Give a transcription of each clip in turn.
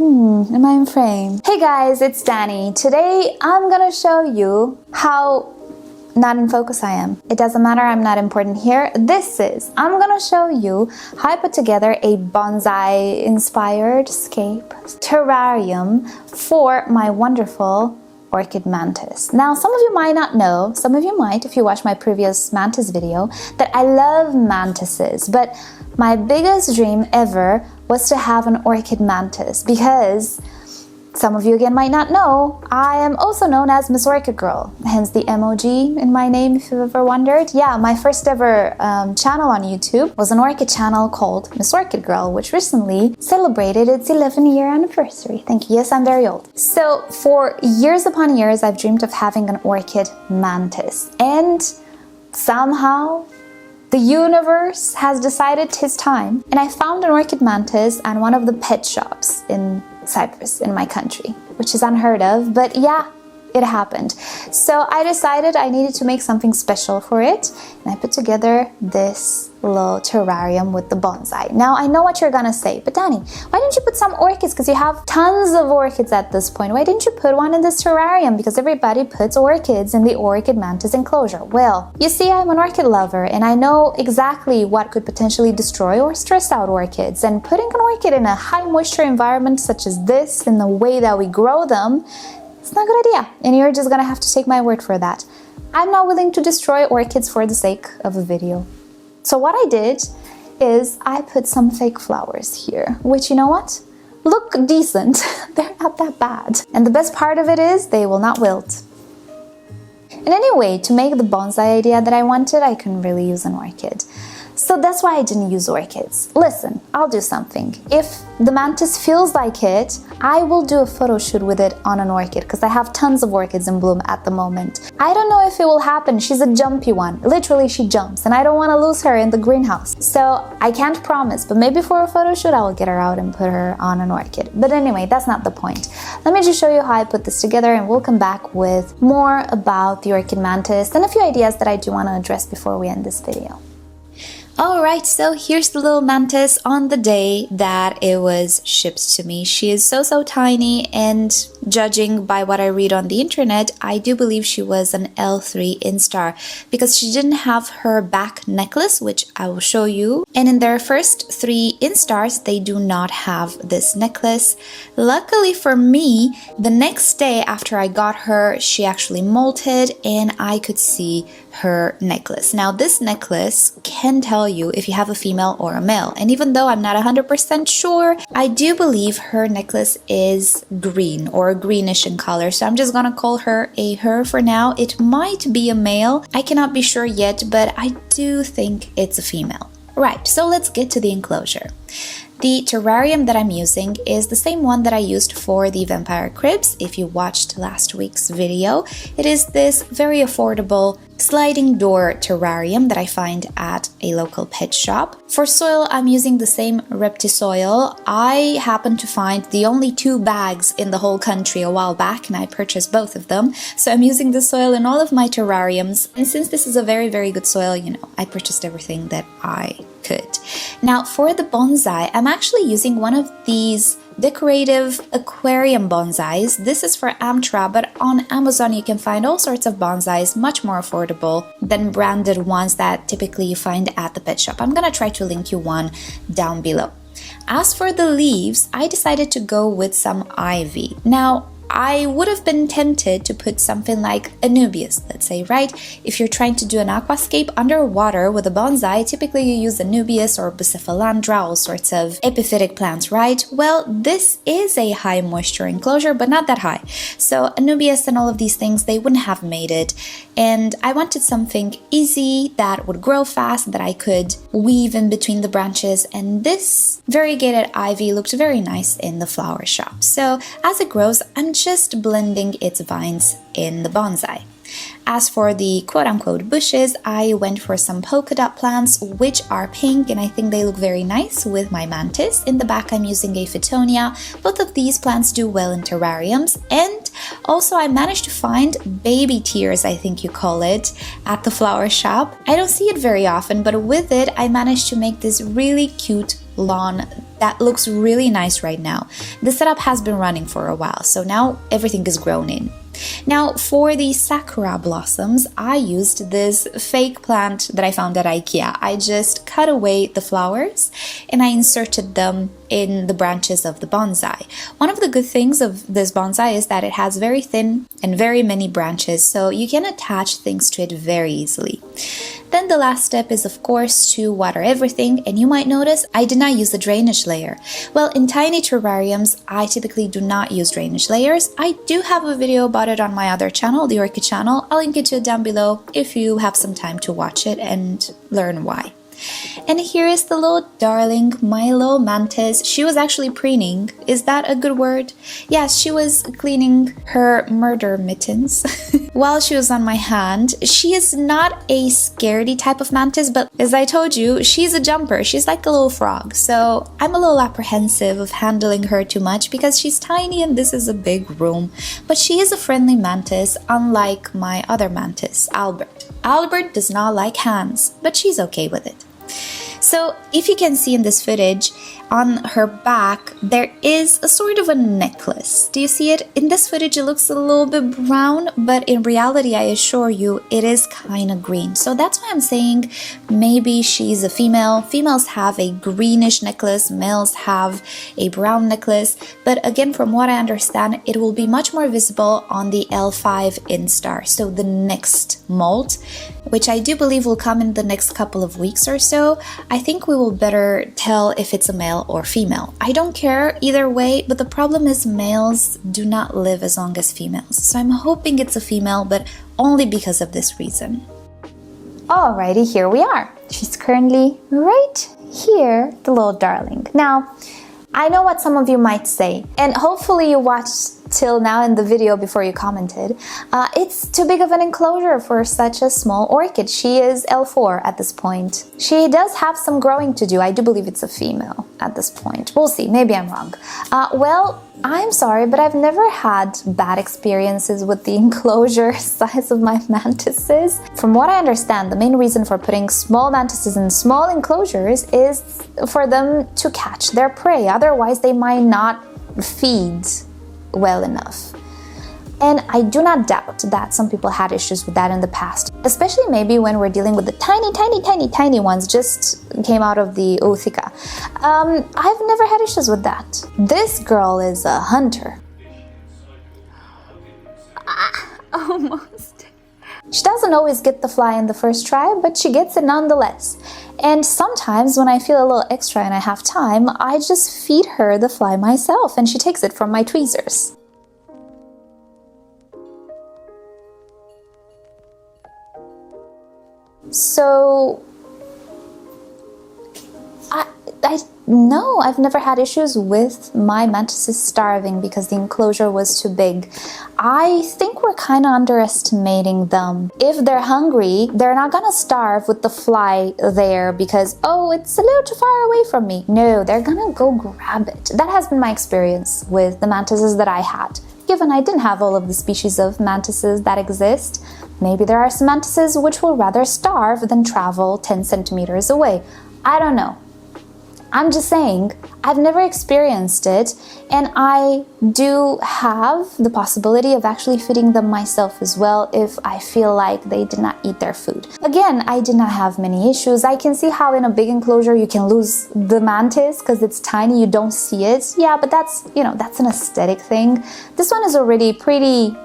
Am I in frame? Hey guys, it's Danny. Today I'm gonna show you how not in focus I am. It doesn't matter, I'm not important here. I'm gonna show you how I put together a bonsai inspired scape terrarium for my wonderful Orchid Mantis. Now, some of you might not know, some of you might if you watched my previous mantis video, that I love mantises, but my biggest dream ever was to have an Orchid Mantis because some of you again might not know, I am also known as Miss Orchid Girl, hence the emoji in my name if you've ever wondered. Yeah, my first ever channel on YouTube was an orchid channel called Miss Orchid Girl, which recently celebrated its 11-year anniversary. Thank you. Yes, I'm very old. So for years upon years, I've dreamed of having an Orchid Mantis, and somehow the universe has decided 'tis time, and I found an Orchid Mantis at one of the pet shops in Cyprus, in my country, which is unheard of, but yeah, it happened. So I decided I needed to make something special for it, and I put together this little terrarium with the bonsai. Now, I know what you're gonna say, but Danny, why didn't you put some orchids? Because you have tons of orchids at this point. Why didn't you put one in this terrarium? Because everybody puts orchids in the Orchid Mantis enclosure. Well, you see, I'm an orchid lover, and I know exactly what could potentially destroy or stress out orchids, and putting an orchid in a high moisture environment such as this, in the way that we grow them, it's not a good idea, and you're just gonna have to take my word for that. I'm not willing to destroy orchids for the sake of a video. So what I did is I put some fake flowers here, which, you know what? Look decent. They're not that bad. And the best part of it is they will not wilt. And anyway, to make the bonsai idea that I wanted, I couldn't really use an orchid. So that's why I didn't use orchids. Listen, I'll do something. If the mantis feels like it, I will do a photo shoot with it on an orchid, because I have tons of orchids in bloom at the moment. I don't know if it will happen. She's a jumpy one. Literally, she jumps, and I don't want to lose her in the greenhouse. So I can't promise, but maybe for a photo shoot, I will get her out and put her on an orchid. But anyway, that's not the point. Let me just show you how I put this together, and we'll come back with more about the Orchid Mantis and a few ideas that I do want to address before we end this video. Alright, so here's the little mantis on the day that it was shipped to me. She is so tiny, and judging by what I read on the internet, I do believe she was an L3 instar because she didn't have her back necklace, which I will show you. And in their first 3 instars, they do not have this necklace. Luckily for me, the next day after I got her, she actually molted and I could see her necklace. Now, this necklace can tell you if you have a female or a male, and even though I'm not 100% sure, I do believe her necklace is green or greenish in color, so I'm just gonna call her a her for now. It might be a male, I cannot be sure yet, but I do think it's a female. Right, so let's get to the enclosure. The terrarium that I'm using is the same one that I used for the vampire cribs. If you watched last week's video, it is this very affordable sliding door terrarium that I find at a local pet shop. For soil, I'm using the same Reptisoil. I happened to find the only 2 bags in the whole country a while back, and I purchased both of them. So I'm using the soil in all of my terrariums. And since this is a very good soil, you know, I purchased everything that I could. Now, for the bonsai, I'm actually using one of these decorative aquarium bonsais. This is for Amtra, but on Amazon you can find all sorts of bonsais much more affordable than branded ones that typically you find at the pet shop. I'm gonna try to link you one down below. As for the leaves, I decided to go with some ivy. Now, I would have been tempted to put something like Anubias, let's say, right? If you're trying to do an aquascape underwater with a bonsai, typically you use Anubias or Bucephalandra, all sorts of epiphytic plants, right? Well, this is a high moisture enclosure, but not that high. So Anubias and all of these things, they wouldn't have made it. And I wanted something easy that would grow fast, that I could weave in between the branches. And this variegated ivy looked very nice in the flower shop. So as it grows, I'm just blending its vines in the bonsai. As for the quote-unquote bushes, I went for some polka dot plants, which are pink, and I think they look very nice with my mantis. In the back, I'm using a Phytonia. Both of these plants do well in terrariums. And also, I managed to find baby tears, I think you call it, at the flower shop. I don't see it very often, but with it, I managed to make this really cute lawn that looks really nice right now. The setup has been running for a while, so now everything is grown in. Now for the Sakura blossoms, I used this fake plant that I found at IKEA. I just cut away the flowers and I inserted them in the branches of the bonsai. One of the good things of this bonsai is that it has very thin and very many branches, so you can attach things to it very easily. Then the last step is of course to water everything, and you might notice I did not use a drainage layer. Well, in tiny terrariums, I typically do not use drainage layers. I do have a video about it on my other channel, the Orchid channel. I'll link it to it down below if you have some time to watch it and learn why. And here is the little darling, my little mantis. She was actually preening. Is that a good word? Yes, she was cleaning her murder mittens while she was on my hand. She is not a scaredy type of mantis, but as I told you, she's a jumper. She's like a little frog. So I'm a little apprehensive of handling her too much because she's tiny and this is a big room. But she is a friendly mantis, unlike my other mantis, Albert. Albert does not like hands, but she's okay with it. So if you can see in this footage, on her back there is a sort of a necklace. Do you see it? In this footage it looks a little bit brown, but in reality I assure you it is kind of green. So that's why I'm saying maybe she's a female. Females have a greenish necklace, males have a brown necklace, but again from what I understand it will be much more visible on the L5 instar, so the next molt, which I do believe will come in the next couple of weeks or so. I think we will better tell if it's a male or female. I don't care either way, but the problem is males do not live as long as females. So I'm hoping it's a female, but only because of this reason. Alrighty, here we are. She's currently right here, the little darling. Now, I know what some of you might say, and hopefully you watched till now in the video before you commented. It's too big of an enclosure for such a small orchid. She is L4 at this point. She does have some growing to do. I do believe it's a female at this point. We'll see, maybe I'm wrong. Well, I'm sorry, but I've never had bad experiences with the enclosure size of my mantises. From what I understand, the main reason for putting small mantises in small enclosures is for them to catch their prey. Otherwise, they might not feed well enough. And I do not doubt that some people had issues with that in the past, especially maybe when we're dealing with the tiny ones just came out of the ootheca. I've never had issues with that. This girl is a hunter. Almost. She doesn't always get the fly in the first try, but she gets it nonetheless. And sometimes when I feel a little extra and I have time, I just feed her the fly myself and she takes it from my tweezers. So, no, I've never had issues with my mantises starving because the enclosure was too big. I think we're kind of underestimating them. If they're hungry, they're not gonna starve with the fly there because, oh, it's a little too far away from me. No, they're gonna go grab it. That has been my experience with the mantises that I had. Given I didn't have all of the species of mantises that exist, maybe there are some mantises which will rather starve than travel 10 centimeters away. I don't know. I'm just saying, I've never experienced it, and I do have the possibility of actually feeding them myself as well if I feel like they did not eat their food. Again, I did not have many issues. I can see how in a big enclosure you can lose the mantis because it's tiny, you don't see it. Yeah, but that's, that's an aesthetic thing. This one is already pretty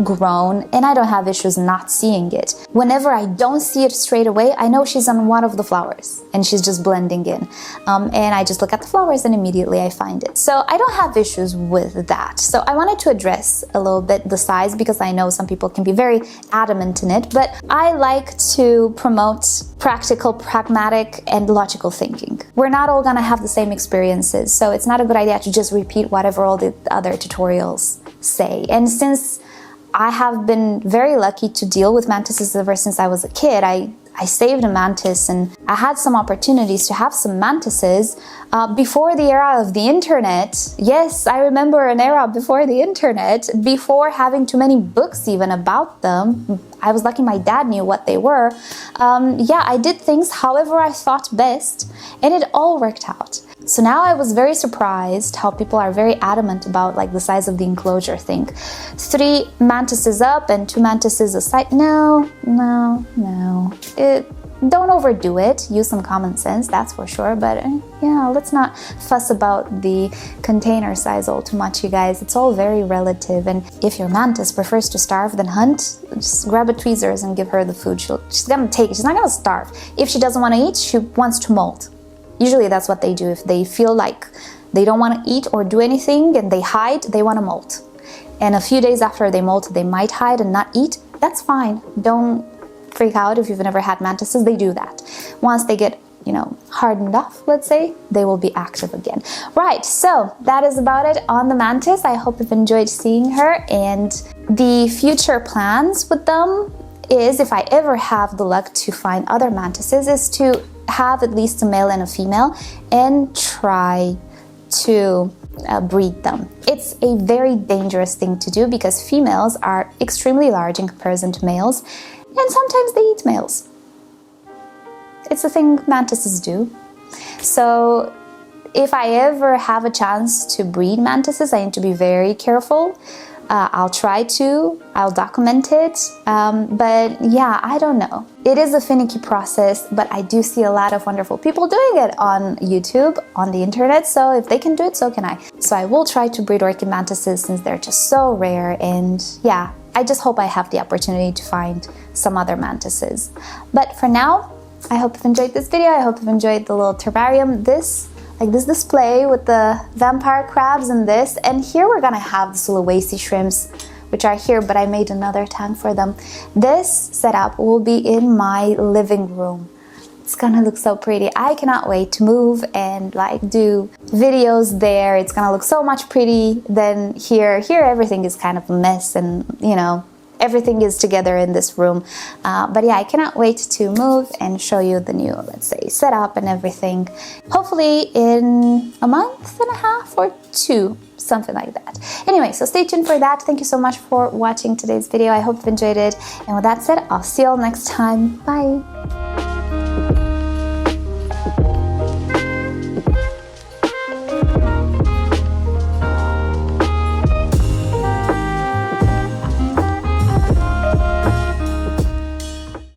grown and I don't have issues not seeing it. Whenever I don't see it straight away, I know she's on one of the flowers and she's just blending in. And I just look at the flowers and immediately I find it. So I don't have issues with that. So I wanted to address a little bit the size because I know some people can be very adamant in it, but I like to promote practical, pragmatic, and logical thinking. We're not all gonna have the same experiences, so it's not a good idea to just repeat whatever all the other tutorials say. And since I have been very lucky to deal with mantises ever since I was a kid. I saved a mantis and I had some opportunities to have some mantises before the era of the internet. Yes, I remember an era before the internet, before having too many books even about them. I was lucky my dad knew what they were. Yeah, I did things however I thought best and it all worked out. So now I was very surprised how people are very adamant about like the size of the enclosure thing. 3 mantises up and 2 mantises aside. No. Don't overdo it. Use some common sense, that's for sure. But yeah, let's not fuss about the container size all too much, you guys. It's all very relative. And if your mantis prefers to starve than hunt, just grab a tweezers and give her the food. She's gonna take it. She's not gonna starve. If she doesn't want to eat, she wants to molt. Usually that's what they do. If they feel like they don't want to eat or do anything and they hide, they want to molt. And a few days after they molt, they might hide and not eat. That's fine. Don't freak out if you've never had mantises. They do that. Once they get, hardened off, let's say, they will be active again. Right, so that is about it on the mantis. I hope you've enjoyed seeing her, and the future plans with them is, if I ever have the luck to find other mantises, is to have at least a male and a female and try to breed them. It's a very dangerous thing to do because females are extremely large in comparison to males, and sometimes they eat males. It's a thing mantises do. So if I ever have a chance to breed mantises, I need to be very careful. I'll try to, I'll document it, but yeah, I don't know. It is a finicky process, but I do see a lot of wonderful people doing it on YouTube, on the internet, so if they can do it, so can I. So I will try to breed orchid mantises since they're just so rare, and yeah, I just hope I have the opportunity to find some other mantises. But for now, I hope you've enjoyed this video. I hope you've enjoyed the little terrarium. This display with the vampire crabs and this. And here we're gonna have the Sulawesi shrimps, which are here, but I made another tank for them. This setup will be in my living room. It's gonna look so pretty. I cannot wait to move and do videos there. It's gonna look so much pretty than here. Here everything is kind of a mess, and everything is together in this room. But yeah, I cannot wait to move and show you the new, let's say, setup and everything. Hopefully in a month and a half or 2, something like that. Anyway, so stay tuned for that. Thank you so much for watching today's video. I hope you've enjoyed it. And with that said, I'll see you all next time. Bye.